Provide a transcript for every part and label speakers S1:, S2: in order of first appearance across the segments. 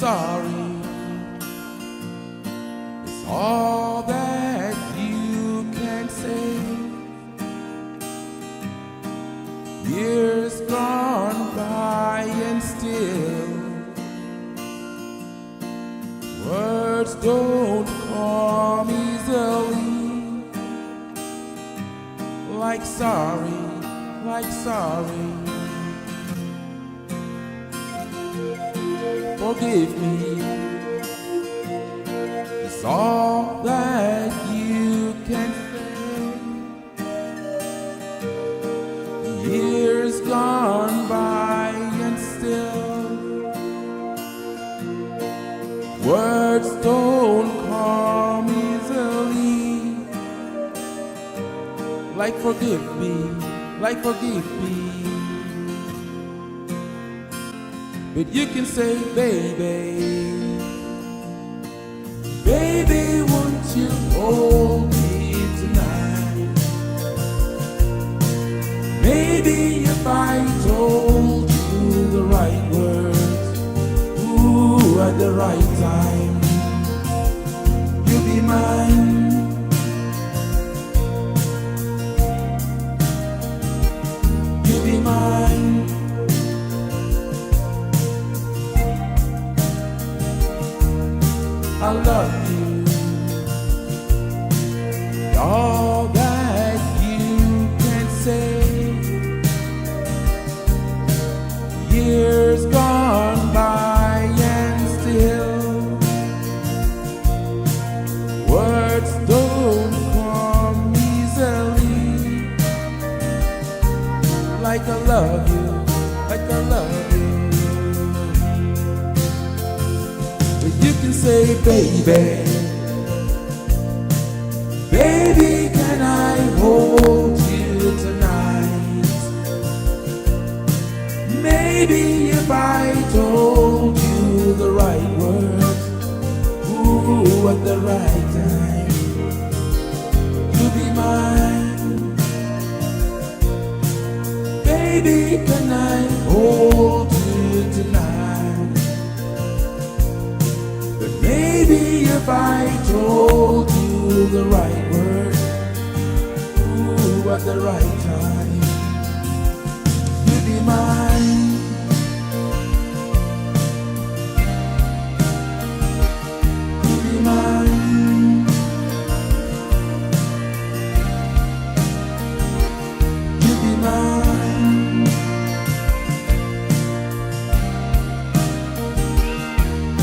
S1: sorry is all that you can say. Years gone by and still words don't come easily. Like sorry, like sorry. Forgive me, it's all that you can say. Years gone by and still words don't come easily. Like forgive me, like forgive me. But you can say, baby, baby, won't you hold me tonight? Maybe if I told you the right words, ooh, at the right time, you'll be mine. You'll be mine. I love you, all that you can say. Years gone by and still words don't come easily. Like I love you, like I love you. You can say, baby, baby, can I hold you tonight? Maybe if I told you the right words, ooh, at the right time, you'll be mine. Baby, can I hold you tonight? Maybe if I told you the right word, ooh, at the right time, you'd be mine. You'd be mine. You'd be mine.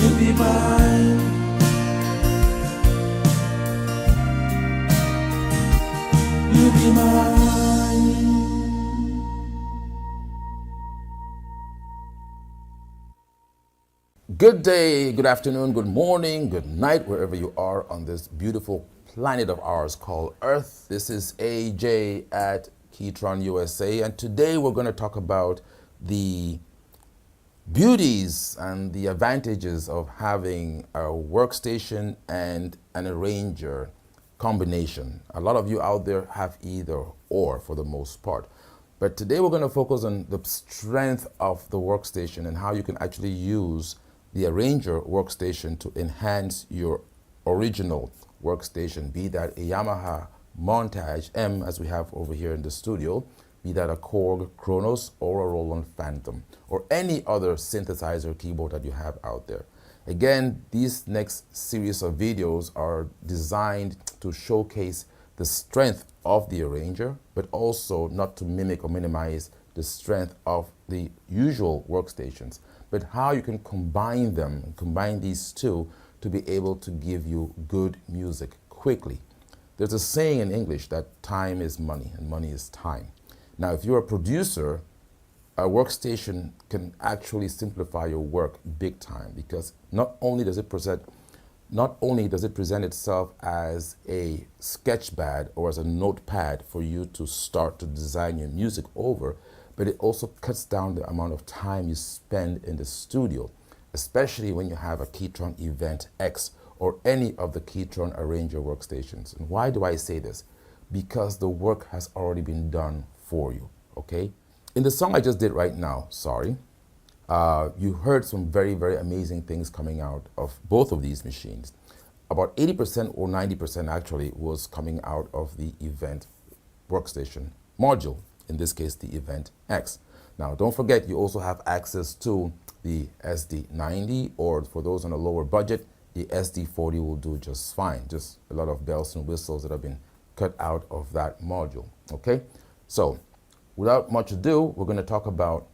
S1: You'd be mine. You be mine.
S2: Good day, good afternoon, good morning, good night, wherever you are on this beautiful planet of ours called Earth. This is AJ at Ketron USA, and today we're going to talk about the beauties and the advantages of having a workstation and an arranger combination. A lot of you out there have either or for the most part. But today we're going to focus on the strength of the workstation and how you can actually use the arranger workstation to enhance your original workstation, be that a Yamaha Montage M as we have over here in the studio, be that a Korg Kronos or a Roland Phantom, or any other synthesizer keyboard that you have out there. Again, these next series of videos are designed to showcase the strength of the arranger, but also not to mimic or minimize the strength of the usual workstations, but how you can combine them, combine these two to be able to give you good music quickly. There's a saying in English that time is money and money is time. Now, if you're a producer, a workstation can actually simplify your work big time, because not only does it present itself as a sketchpad or as a notepad for you to start to design your music over, but it also cuts down the amount of time you spend in the studio, especially when you have a Ketron Event X or any of the Ketron Arranger workstations. And why do I say this? Because the work has already been done for you, okay? In the song I just did right now, Sorry, You heard some very, very amazing things coming out of both of these machines. About 80% or 90% actually was coming out of the Event Workstation module, in this case the Event X. Now don't forget, you also have access to the SD90, or for those on a lower budget, the SD40 will do just fine. Just a lot of bells and whistles that have been cut out of that module. Okay, so without much ado, we're going to talk about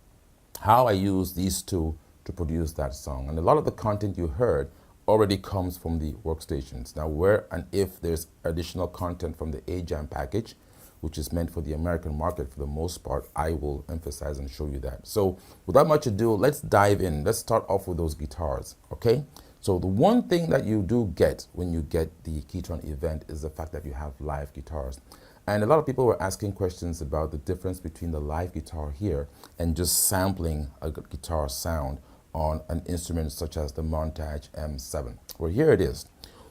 S2: how I use these two to produce that song. And a lot of the content you heard already comes from the workstations. Now, where and if there's additional content from the AJAM package, which is meant for the American market for the most part, I will emphasize and show you that. So without much ado, let's dive in. Let's start off with those guitars, okay? So the one thing that you do get when you get the Ketron Event is the fact that you have live guitars. And a lot of people were asking questions about the difference between the live guitar here and just sampling a guitar sound on an instrument such as the Montage M7. Well, here it is.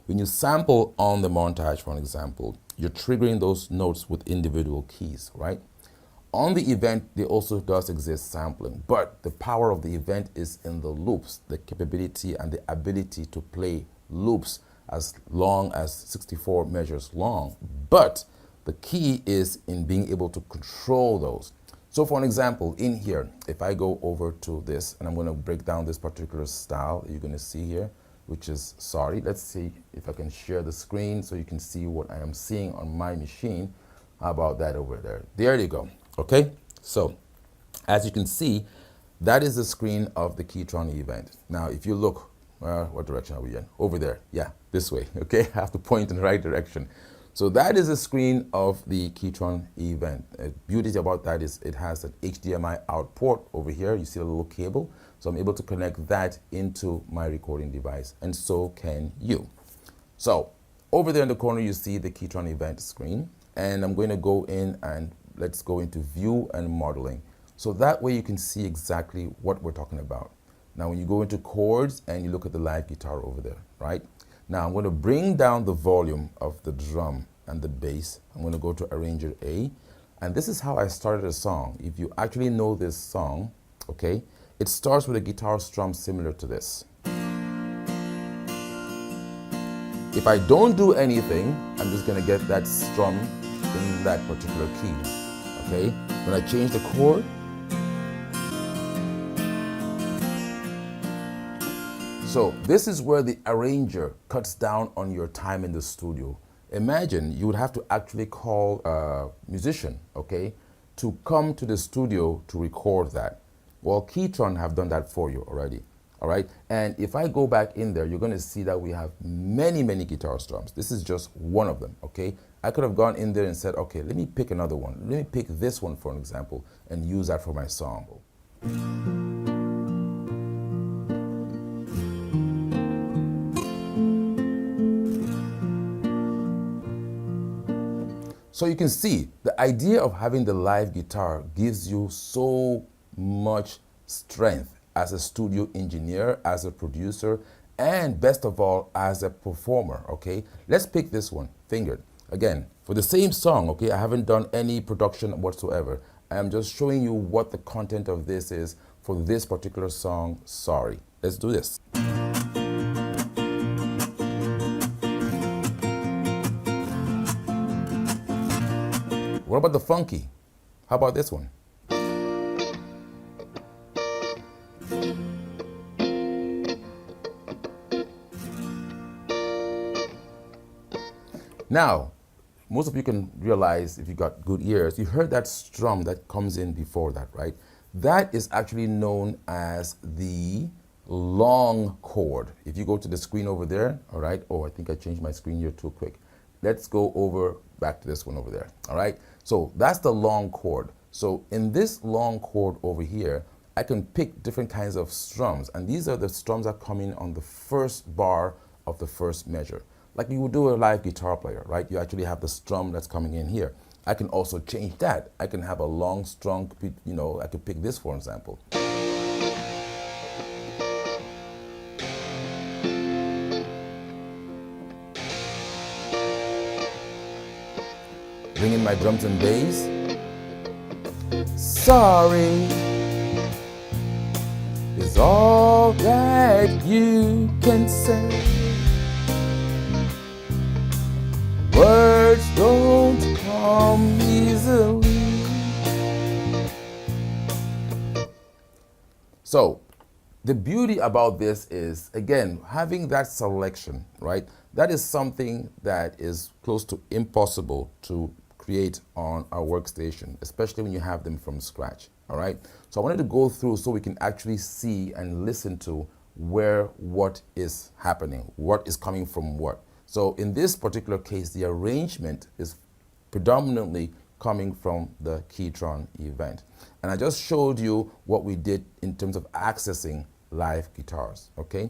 S2: When you sample on the Montage, for example, you're triggering those notes with individual keys, right? On the Event, there also does exist sampling, but the power of the Event is in the loops, the capability and the ability to play loops as long as 64 measures long. But the key is in being able to control those. So for an example, in here, if I go over to this, and I'm going to break down this particular style you're going to see here, which is sorry. Let's see if I can share the screen so you can see what I am seeing on my machine. How about that over there? There you go. Okay, so as you can see, that is the screen of the Ketron Event. Now, if you look, what direction are we in? Over there. Yeah, this way. Okay, I have to point in the right direction. So that is the screen of the Ketron Event. The beauty about that is it has an HDMI out port over here. You see a little cable. So I'm able to connect that into my recording device, and so can you. So over there in the corner, you see the Ketron Event screen, and I'm going to go in and let's go into view and modeling. So that way you can see exactly what we're talking about. Now, when you go into chords and you look at the live guitar over there, right? Now I'm going to bring down the volume of the drum and the bass. I'm going to go to Arranger A, and this is how I started a song. If you actually know this song, okay, it starts with a guitar strum similar to this. If I don't do anything, I'm just going to get that strum in that particular key, okay? When I change the chord, so this is where the arranger cuts down on your time in the studio. Imagine you would have to actually call a musician, okay, to come to the studio to record that. Well, Ketron have done that for you already, all right? And if I go back in there, you're gonna see that we have many, many guitar strums. This is just one of them, okay? I could have gone in there and said, okay, let me pick another one. Let me pick this one, for an example, and use that for my song. So you can see the idea of having the live guitar gives you so much strength as a studio engineer, as a producer, and best of all, as a performer, okay? Let's pick this one, fingered. Again, for the same song, okay, I haven't done any production whatsoever. I am just showing you what the content of this is for this particular song, Sorry. Let's do this. What about the funky? How about this one? Now, most of you can realize, if you got good ears, you heard that strum that comes in before that, right? That is actually known as the long chord. If you go to the screen over there, all right? Oh, I think I changed my screen here too quick. Let's go over back to this one over there, all right? So that's the long chord. So in this long chord over here, I can pick different kinds of strums, and these are the strums that come in on the first bar of the first measure. Like you would do a live guitar player, right? You actually have the strum that's coming in here. I can also change that. I can have a long strum, you know, I could pick this for example. Bring in my drums and bass. Sorry. all that you can say. Words don't come easily. So, the beauty about this is, again, having that selection, right? That is something that is close to impossible to create on our workstation, especially when you have them from scratch, all right? So I wanted to go through so we can actually see and listen to where what is happening, what is coming from what. So in this particular case, the arrangement is predominantly coming from the Ketron event. And I just showed you what we did in terms of accessing live guitars, okay?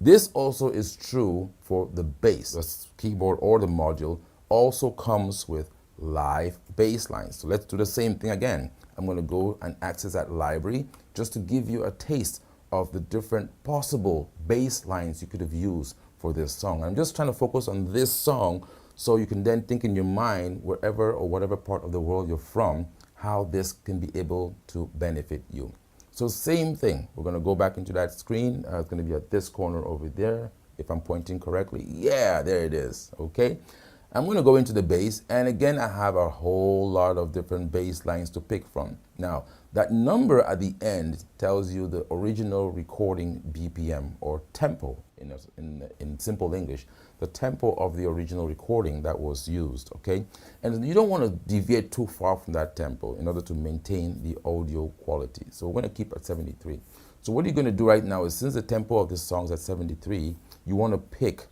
S2: This also is true for the bass. The keyboard or the module also comes with live bass lines. So let's do the same thing again. I'm going to go and access that library just to give you a taste of the different possible bass lines you could have used for this song. I'm just trying to focus on this song so you can then think in your mind, wherever or whatever part of the world you're from, how this can be able to benefit you. So same thing, we're going to go back into that screen. It's going to be at this corner over there, if I'm pointing correctly. Yeah, there it is, okay? I'm going to go into the bass, and again, I have a whole lot of different bass lines to pick from. Now, that number at the end tells you the original recording BPM, or tempo in simple English, the tempo of the original recording that was used, okay? And you don't want to deviate too far from that tempo in order to maintain the audio quality. So we're going to keep at 73. So what you're going to do right now is, since the tempo of this song is at 73, you want to pick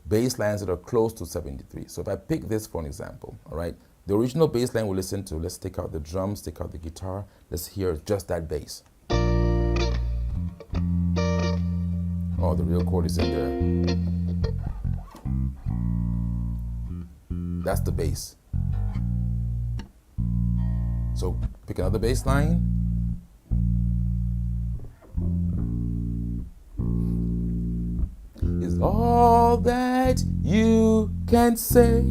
S2: bass lines that are close to 73. So if I pick this for an example, all right, the original bass line we'll listen to, let's take out the drums, take out the guitar, let's hear just that bass. Oh, the real chord is in there. That's the bass. So pick another bass line. Is all that you can say.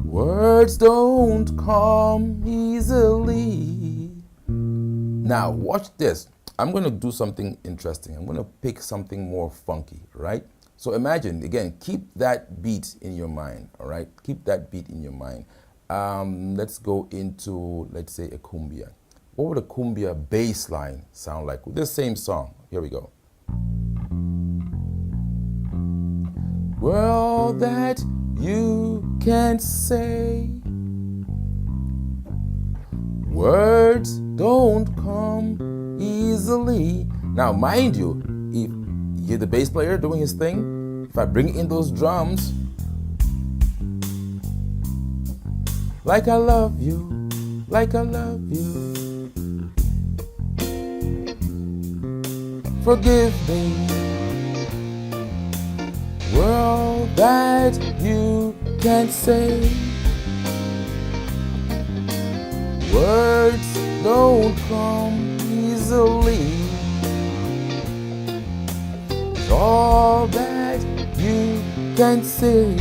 S2: Words don't come easily. Now watch this. I'm going to do something interesting. I'm going to pick something more funky, right? So imagine, again, keep that beat in your mind, all right? Keep that beat in your mind. Let's go into, let's say, a cumbia. What would a cumbia bass line sound like with this same song? Here we go. Well, that you can say. Words don't come easily. Now, mind you, if you're the bass player doing his thing, if I bring in those drums, like I love you, like I love you. Forgive me. Well, that you can say. Words don't come easily. It's all that you can say.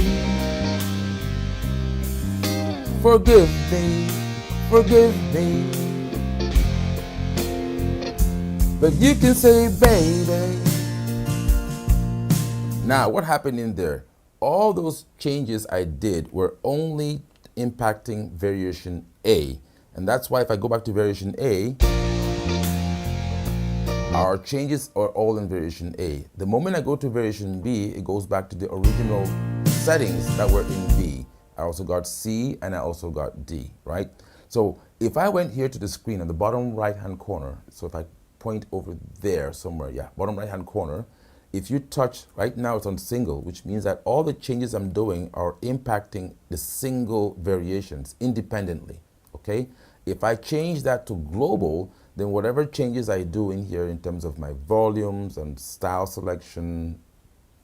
S2: Forgive me, forgive me. But you can say, baby. Now, what happened in there? All those changes I did were only impacting variation A. And that's why if I go back to variation A, our changes are all in variation A. The moment I go to variation B, it goes back to the original settings that were in B. I also got C and I also got D, right? So if I went here to the screen on the bottom right-hand corner, so if I point over there somewhere, yeah, bottom right-hand corner, if you touch, right now it's on single, which means that all the changes I'm doing are impacting the single variations independently, okay? If I change that to global, then whatever changes I do in here in terms of my volumes and style selection,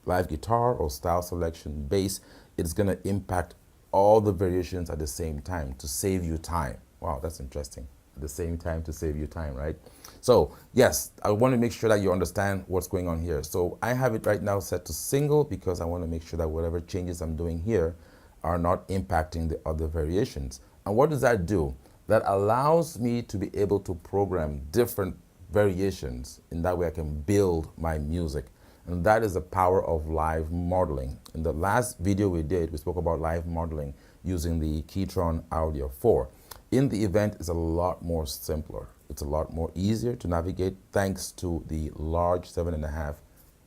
S2: live guitar or style selection, bass, it's gonna impact all the variations at the same time to save you time. Wow, that's interesting. At the same time to save you time, right? So yes, I want to make sure that you understand what's going on here. So I have it right now set to single because I want to make sure that whatever changes I'm doing here are not impacting the other variations. And what does that do? that allows me to be able to program different variations. In that way I can build my music. And that is the power of live modeling. In the last video we did, we spoke about live modeling using the Ketron Audio 4. In the event, it's a lot more simpler. It's a lot more easier to navigate thanks to the large 7.5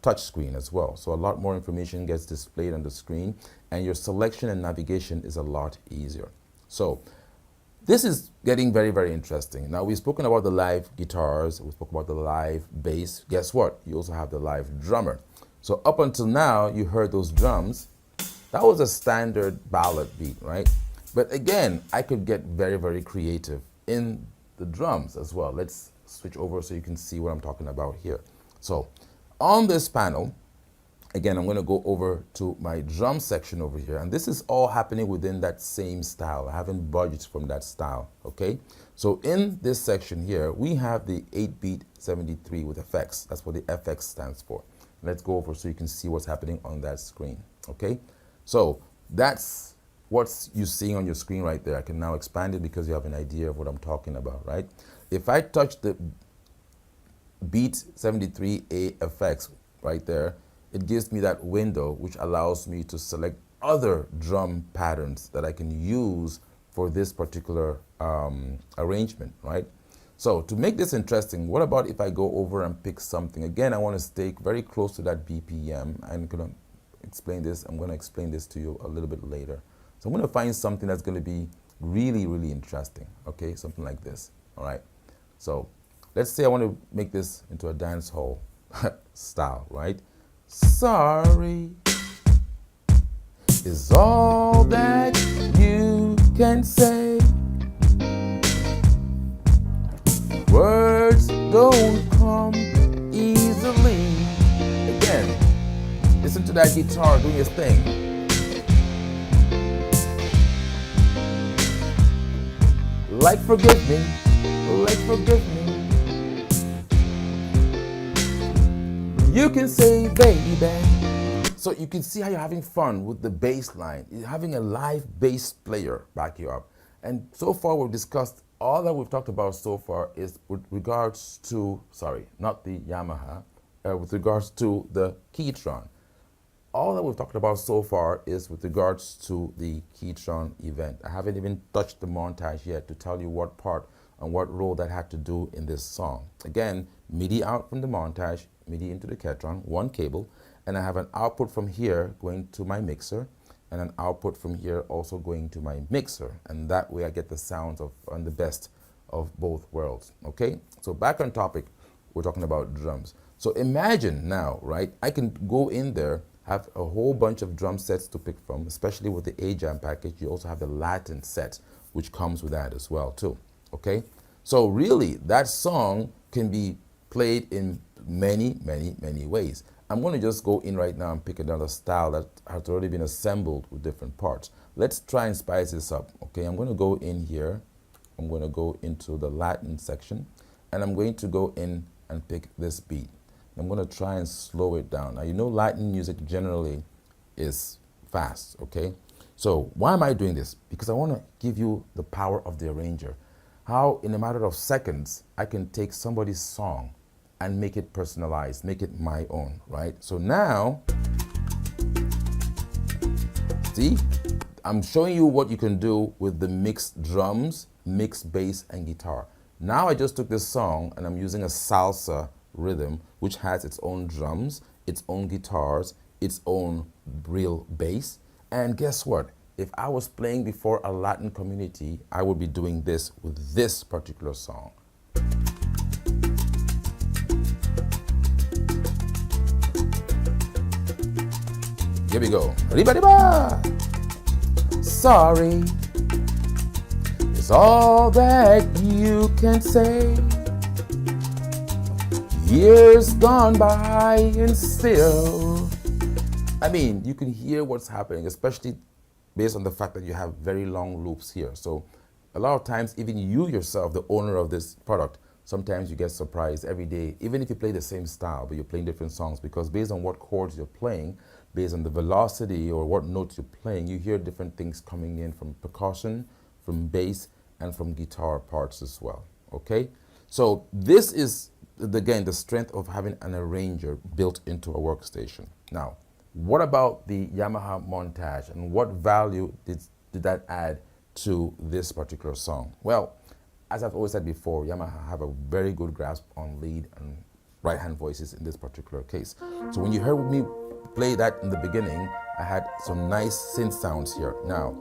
S2: touch screen as well. So a lot more information gets displayed on the screen and your selection and navigation is a lot easier. So this is getting very, very interesting. Now we've spoken about the live guitars, we spoke about the live bass. Guess what? You also have the live drummer. So up until now, you heard those drums. That was a standard ballad beat, right? But again, I could get very, very creative in the drums as well. Let's switch over so you can see what I'm talking about here. So on this panel, again, I'm going to go over to my drum section over here. And this is all happening within that same style. I haven't budged from that style, okay? So in this section here, we have the 8-beat 73 with effects. That's what the FX stands for. Let's go over so you can see what's happening on that screen, okay? So that's what you're seeing on your screen right there. I can now expand it because you have an idea of what I'm talking about, right? If I touch the beat 73A effects right there, it gives me that window which allows me to select other drum patterns that I can use for this particular arrangement, right? So to make this interesting, what about if I go over and pick something? Again, I want to stay very close to that BPM. I'm going to explain this. I'm going to explain this to you a little bit later. So I'm going to find something that's going to be really, really interesting, okay? Something like this, all right? So let's say I want to make this into a dance hall style, right? Sorry is all that you can say. Words don't come easily. Again, listen to that guitar doing its thing. Like forgive me, like forgive me. You can say baby. So you can see how you're having fun with the bass line. You're having a live bass player back you up. And so far we've discussed, all that we've talked about so far is with regards to, sorry, not the Yamaha, with regards to the Ketron. All that we've talked about so far is with regards to the Ketron event. I haven't even touched the montage yet to tell you what part and what role that had to do in this song. Again, MIDI out from the montage, MIDI into the Ketron, one cable, and I have an output from here going to my mixer, and an output from here also going to my mixer. And that way I get the sounds of and the best of both worlds, okay? So back on topic, we're talking about drums. So imagine now, right, I can go in there, have a whole bunch of drum sets to pick from, especially with the Ajam package. You also have the Latin set, which comes with that as well too, okay? So really, that song can be played in many, many, many ways. I'm gonna just go in right now and pick another style that has already been assembled with different parts. Let's try and spice this up, okay? I'm gonna go in here. I'm gonna go into the Latin section, and I'm going to go in and pick this beat. I'm going to try and slow it down. Now, you know Latin music generally is fast, okay? So why am I doing this? Because I want to give you the power of the arranger. How in a matter of seconds, I can take somebody's song and make it personalized, make it my own, right? So now, see, I'm showing you what you can do with the mixed drums, mixed bass and guitar. Now I just took this song and I'm using a salsa rhythm, which has its own drums, its own guitars, its own real bass. And guess what? If I was playing before a Latin community, I would be doing this with this particular song. Here we go. Riba-riba! Sorry is all that you can say. Years gone by and still, I mean, you can hear what's happening, especially based on the fact that you have very long loops here. So a lot of times, even you yourself, the owner of this product, sometimes you get surprised every day, even if you play the same style, but you're playing different songs, because based on what chords you're playing, based on the velocity or what notes you're playing, you hear different things coming in from percussion, from bass, and from guitar parts as well, okay? So this is, again, the strength of having an arranger built into a workstation. Now, what about the Yamaha Montage, and what value did that add to this particular song? Well, as I've always said before, Yamaha have a very good grasp on lead and right-hand voices in this particular case. So when you heard me play that in the beginning, I had some nice synth sounds here. Now,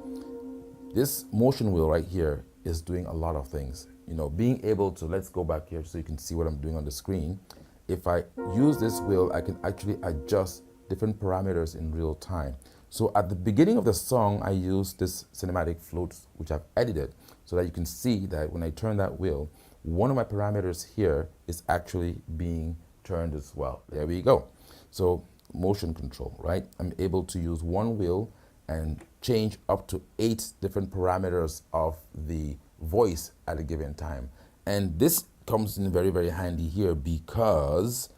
S2: this motion wheel right here is doing a lot of things. You know, being able to, let's go back here so you can see what I'm doing on the screen. If I use this wheel, I can actually adjust different parameters in real time. So at the beginning of the song, I used this cinematic float, which I've edited, so that you can see that when I turn that wheel, one of my parameters here is actually being turned as well. There we go. So motion control, right? I'm able to use one wheel and change up to 8 different parameters of the voice at a given time. And this comes in very, very handy here because,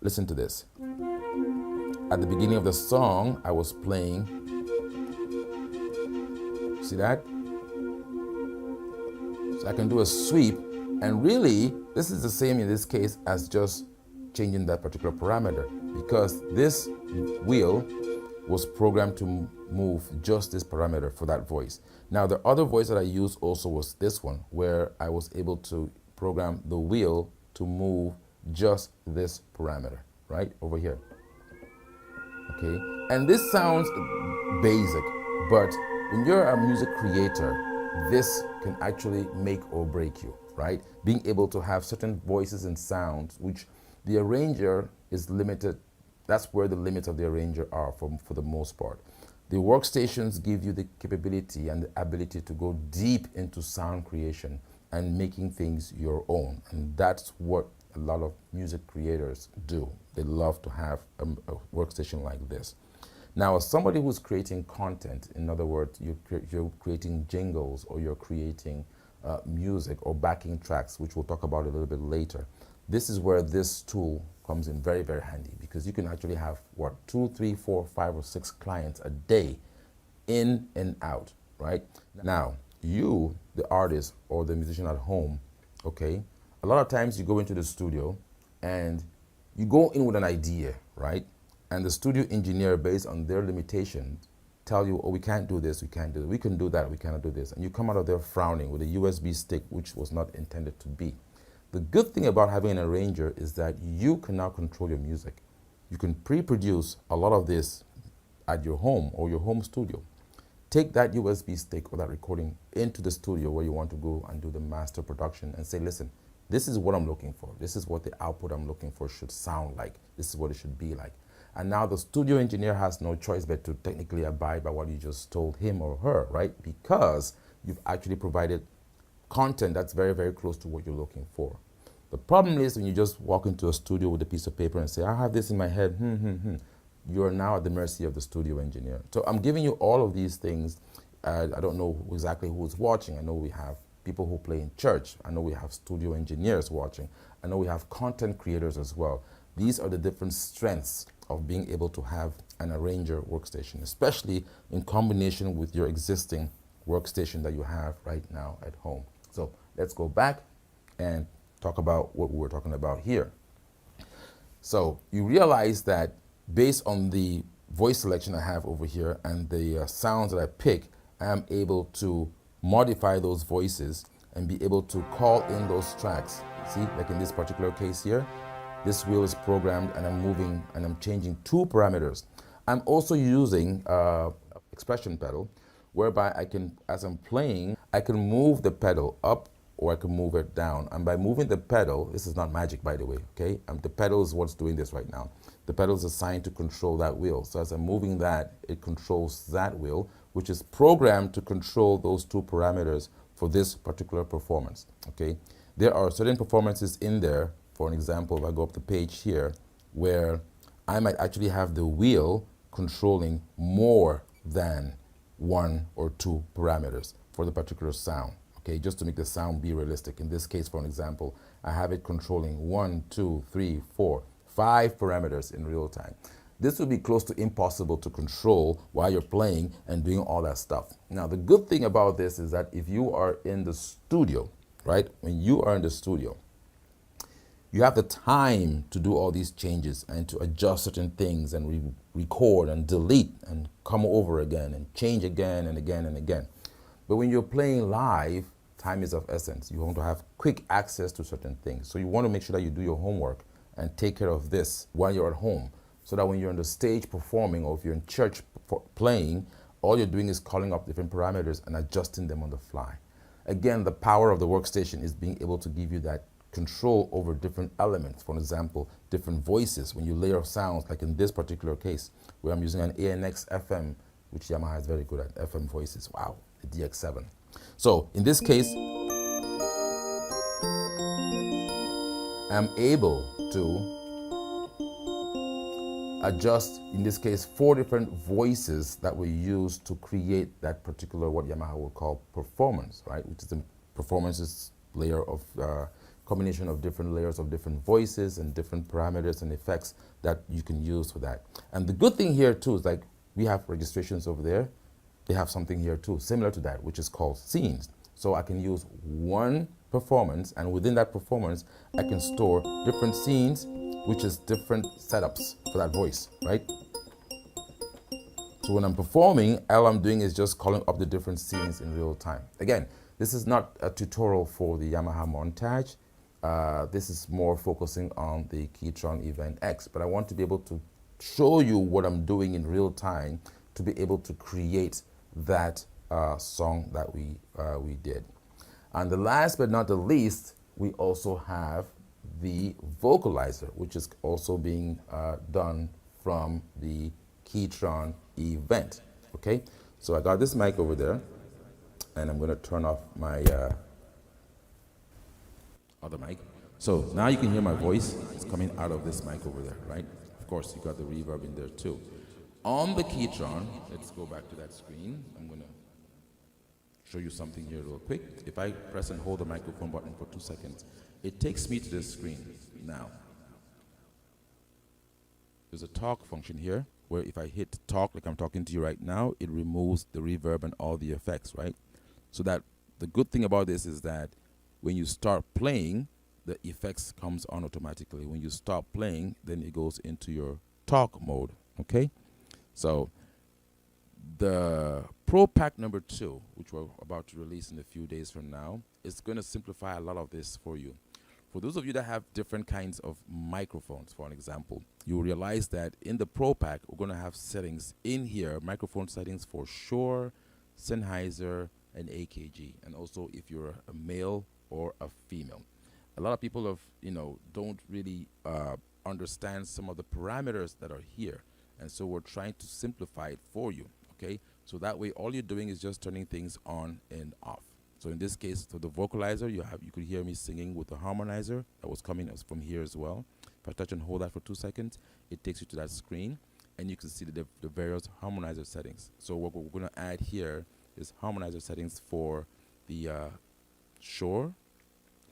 S2: listen to this. At the beginning of the song, I was playing, see that? So I can do a sweep, and really, this is the same in this case as just changing that particular parameter, because this wheel was programmed to move just this parameter for that voice. Now, the other voice that I used also was this one, where I was able to program the wheel to move just this parameter, right over here. Okay, and this sounds basic, but when you're a music creator, this can actually make or break you, right? Being able to have certain voices and sounds, which the arranger is limited. That's where the limits of the arranger are for the most part. The workstations give you the capability and the ability to go deep into sound creation and making things your own. And that's what a lot of music creators do. They love to have a workstation like this. Now, as somebody who's creating content, in other words, you're creating jingles, or you're creating music or backing tracks, which we'll talk about a little bit later, this is where this tool comes in very, very handy, because you can actually have, 2, 3, 4, 5, or 6 clients a day in and out, right? Now, you, the artist or the musician at home, okay, a lot of times you go into the studio and you go in with an idea, right? And the studio engineer, based on their limitations, tell you, oh, we can't do this, we can't do that, we can do that, we cannot do this. And you come out of there frowning with a USB stick, which was not intended to be. The good thing about having an arranger is that you can now control your music. You can pre-produce a lot of this at your home or your home studio. Take that USB stick or that recording into the studio where you want to go and do the master production and say, listen, this is what I'm looking for. This is what the output I'm looking for should sound like. This is what it should be like. And now the studio engineer has no choice but to technically abide by what you just told him or her, right? Because you've actually provided content that's very, very close to what you're looking for. The problem is when you just walk into a studio with a piece of paper and say, I have this in my head, you are now at the mercy of the studio engineer. So I'm giving you all of these things. I don't know exactly who's watching. I know we have people who play in church. I know we have studio engineers watching. I know we have content creators as well. These are the different strengths of being able to have an arranger workstation, especially in combination with your existing workstation that you have right now at home. So let's go back and talk about what we were talking about here. So you realize that based on the voice selection I have over here and the sounds that I pick, I am able to modify those voices and be able to call in those tracks. See, like in this particular case here, this wheel is programmed and I'm moving and I'm changing 2 parameters. I'm also using expression pedal, whereby I can, as I'm playing, I can move the pedal up or I can move it down. And by moving the pedal, this is not magic, by the way, okay? The pedal is what's doing this right now. The pedal is assigned to control that wheel. So as I'm moving that, it controls that wheel, which is programmed to control those 2 parameters for this particular performance, okay? There are certain performances in there. For an example, if I go up the page here, where I might actually have the wheel controlling more than 1 or 2 parameters for the particular sound. Okay, just to make the sound be realistic. In this case, for an example, I have it controlling 1, 2, 3, 4, 5 parameters in real time. this would be close to impossible to control while you're playing and doing all that stuff. Now, the good thing about this is that if you are in the studio, right, when you are in the studio, you have the time to do all these changes and to adjust certain things and record and delete and come over again and change again and again and again. But when you're playing live, time is of essence. You want to have quick access to certain things. So you want to make sure that you do your homework and take care of this while you're at home, so that when you're on the stage performing, or if you're in church playing, all you're doing is calling up different parameters and adjusting them on the fly. Again, the power of the workstation is being able to give you that control over different elements. For example, different voices. When you layer sounds, like in this particular case, where I'm using an ANX FM, which Yamaha is very good at, FM voices. Wow, the DX7. So in this case, I'm able to adjust, in this case, 4 different voices that we use to create that particular, what Yamaha would call performance, right? Which is the performances layer of combination of different layers of different voices and different parameters and effects that you can use for that. And the good thing here too is, like, we have registrations over there. They have something here too, similar to that, which is called scenes. So I can use one performance, and within that performance, I can store different scenes, which is different setups for that voice, right? So when I'm performing, all I'm doing is just calling up the different scenes in real time. Again, this is not a tutorial for the Yamaha Montage. This is more focusing on the Ketron Event X, but I want to be able to show you what I'm doing in real time to be able to create that song that we did. And the last but not the least, we also have the Vocalizer, which is also being done from the Ketron event. Okay, so I got this mic over there, and I'm going to turn off my other mic. So now you can hear my voice. It's coming out of this mic over there, right? Of course, you got the reverb in there too. On the Ketron, let's go back to that screen. I'm going to show you something here real quick. If I press and hold the microphone button for 2 seconds, it takes me to this screen. Now, there's a talk function here, where if I hit talk like I'm talking to you right now, it removes the reverb and all the effects, right? So that the good thing about this is that when you start playing, the effects comes on automatically. When you stop playing, then it goes into your talk mode, okay? So the Pro Pack number 2, which we're about to release in a few days from now, is going to simplify a lot of this for you. For those of you that have different kinds of microphones, for an example, you'll realize that in the Pro Pack, we're going to have settings in here, microphone settings for Shure, Sennheiser, and AKG, and also if you're a male or a female. A lot of people have, don't really understand some of the parameters that are here, and so we're trying to simplify it for you, okay? So that way, all you're doing is just turning things on and off. So in this case, for the Vocalizer, you could hear me singing with the harmonizer that was coming from here as well. If I touch and hold that for 2 seconds, it takes you to that screen, and you can see the various harmonizer settings. So what we're going to add here is harmonizer settings for the Shure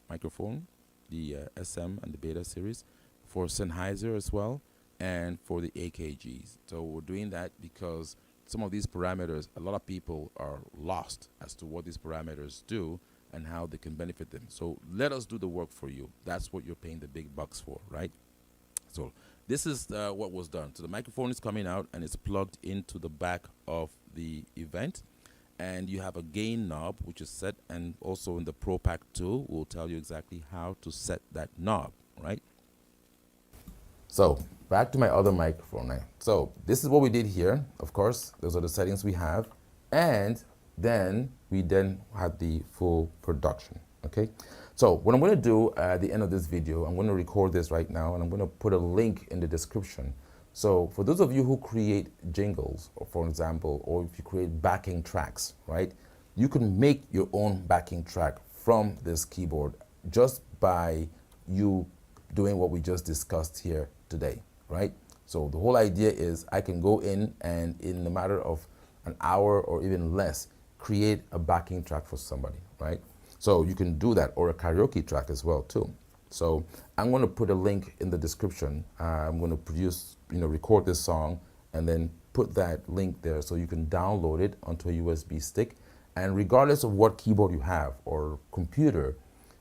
S2: microphone, the SM and the Beta series, for Sennheiser as well, and for the AKGs. So we're doing that because some of these parameters, a lot of people are lost as to what these parameters do and how they can benefit them. So let us do the work for you. That's what you're paying the big bucks for, right? So this is what was done. So the microphone is coming out and it's plugged into the back of the event. And you have a gain knob, which is set, and also in the Pro Pack 2, we'll tell you exactly how to set that knob, right? So back to my other microphone now. So this is what we did here. Of course, those are the settings we have. And then we had the full production, okay? So what I'm going to do at the end of this video, I'm going to record this right now, and I'm going to put a link in the description. So for those of you who create jingles, or for example, or if you create backing tracks, right? You can make your own backing track from this keyboard just by you doing what we just discussed here today, right? So the whole idea is I can go in and in a matter of an hour or even less, create a backing track for somebody, right? So you can do that, or a karaoke track as well too. So I'm going to put a link in the description. I'm going to record this song and then put that link there so you can download it onto a USB stick. And regardless of what keyboard you have or computer,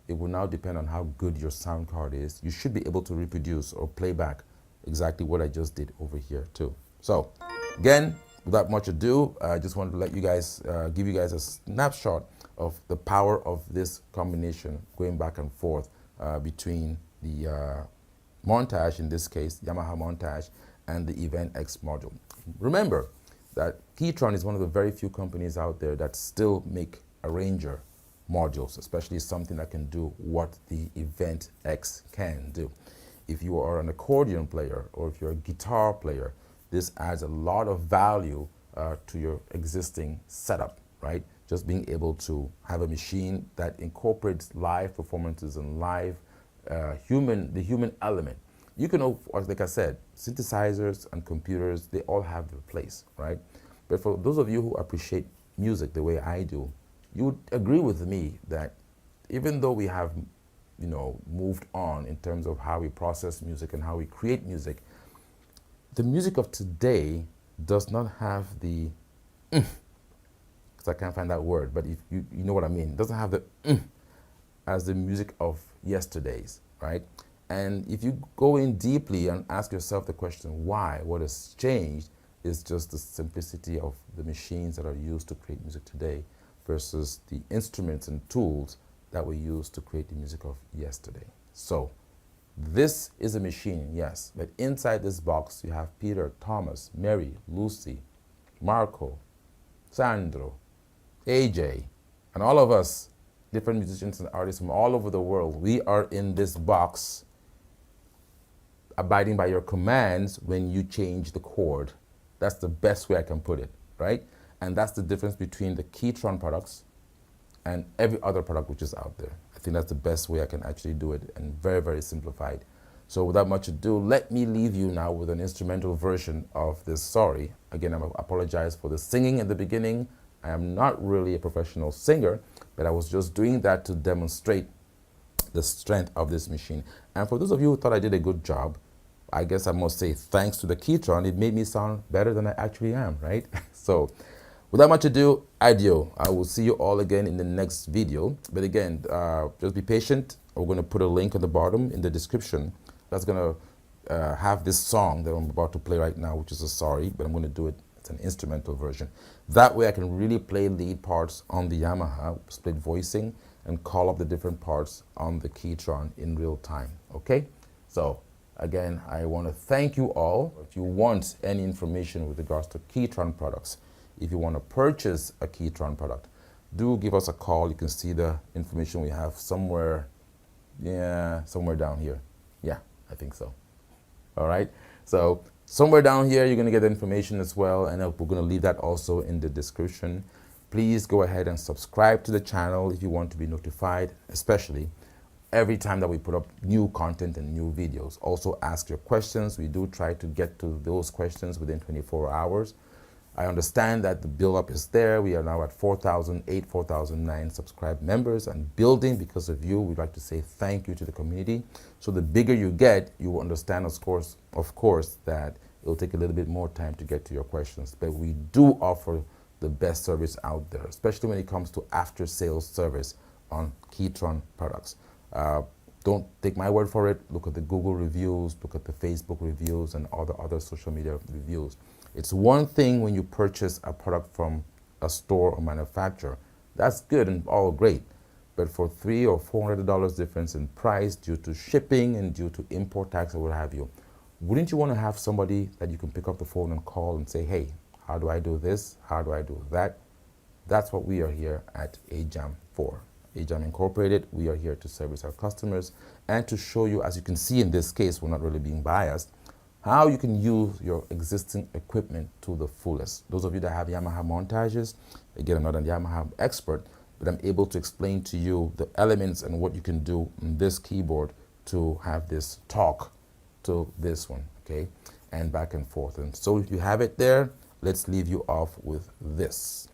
S2: it will now depend on how good your sound card is. You should be able to reproduce or play back exactly what I just did over here too. So again, without much ado, I just wanted to let you guys, give you guys a snapshot of the power of this combination going back and forth between the Montage, in this case, Yamaha Montage, and the Event X module. Remember that Ketron is one of the very few companies out there that still make arranger modules, especially something that can do what the Event X can do. If you are an accordion player or if you're a guitar player, this adds a lot of value to your existing setup, right? Just being able to have a machine that incorporates live performances and live the human element. You can, like I said, synthesizers and computers, they all have their place, right? But for those of you who appreciate music the way I do, you would agree with me that even though we have, moved on in terms of how we process music and how we create music, the music of today does not have the, because I can't find that word, but if you know what I mean, it doesn't have the as the music of yesterday's, right? And if you go in deeply and ask yourself the question, why? What has changed? Is just the simplicity of the machines that are used to create music today versus the instruments and tools that were used to create the music of yesterday. So this is a machine, yes, but inside this box you have Peter, Thomas, Mary, Lucy, Marco, Sandro, AJ, and all of us, different musicians and artists from all over the world. We are in this box abiding by your commands when you change the chord. That's the best way I can put it, right? And that's the difference between the Ketron products and every other product which is out there. I think that's the best way I can actually do it, and very, very simplified. So without much ado, let me leave you now with an instrumental version of this Sorry. Again, I apologize for the singing in the beginning. I am not really a professional singer, but I was just doing that to demonstrate the strength of this machine. And for those of you who thought I did a good job, I guess I must say thanks to the Ketron, it made me sound better than I actually am, right? So without much ado, adieu. I will see you all again in the next video. But again, just be patient. We're going to put a link on the bottom in the description that's going to have this song that I'm about to play right now, which is a Sorry, but I'm going to do it. It's an instrumental version. That way I can really play lead parts on the Yamaha, split voicing, and call up the different parts on the Ketron in real time, okay? So again, I want to thank you all. If you want any information with regards to Ketron products, if you want to purchase a Ketron product, do give us a call. You can see the information we have somewhere, somewhere down here. Yeah, I think so. All right, so somewhere down here, you're going to get the information as well, and we're going to leave that also in the description. Please go ahead and subscribe to the channel if you want to be notified, especially every time that we put up new content and new videos. Also ask your questions. We do try to get to those questions within 24 hours. I understand that the build-up is there. We are now at 4,008, 4,009 subscribed members and building because of you. We'd like to say thank you to the community. So the bigger you get, you will understand, of course, that it'll take a little bit more time to get to your questions. But we do offer the best service out there, especially when it comes to after-sales service on Ketron products. Don't take my word for it. Look at the Google reviews, look at the Facebook reviews, and all the other social media reviews. It's one thing when you purchase a product from a store or manufacturer. That's good and all great. But for $300 or $400 difference in price due to shipping and due to import tax or what have you, wouldn't you want to have somebody that you can pick up the phone and call and say, hey, how do I do this? How do I do that? That's what we are here at AJAM for. AJAM Incorporated, we are here to service our customers and to show you, as you can see in this case, we're not really being biased, how you can use your existing equipment to the fullest. Those of you that have Yamaha Montages, again, I'm not a Yamaha expert, but I'm able to explain to you the elements and what you can do on this keyboard to have this talk to this one, okay, and back and forth. And so if you have it there, let's leave you off with this.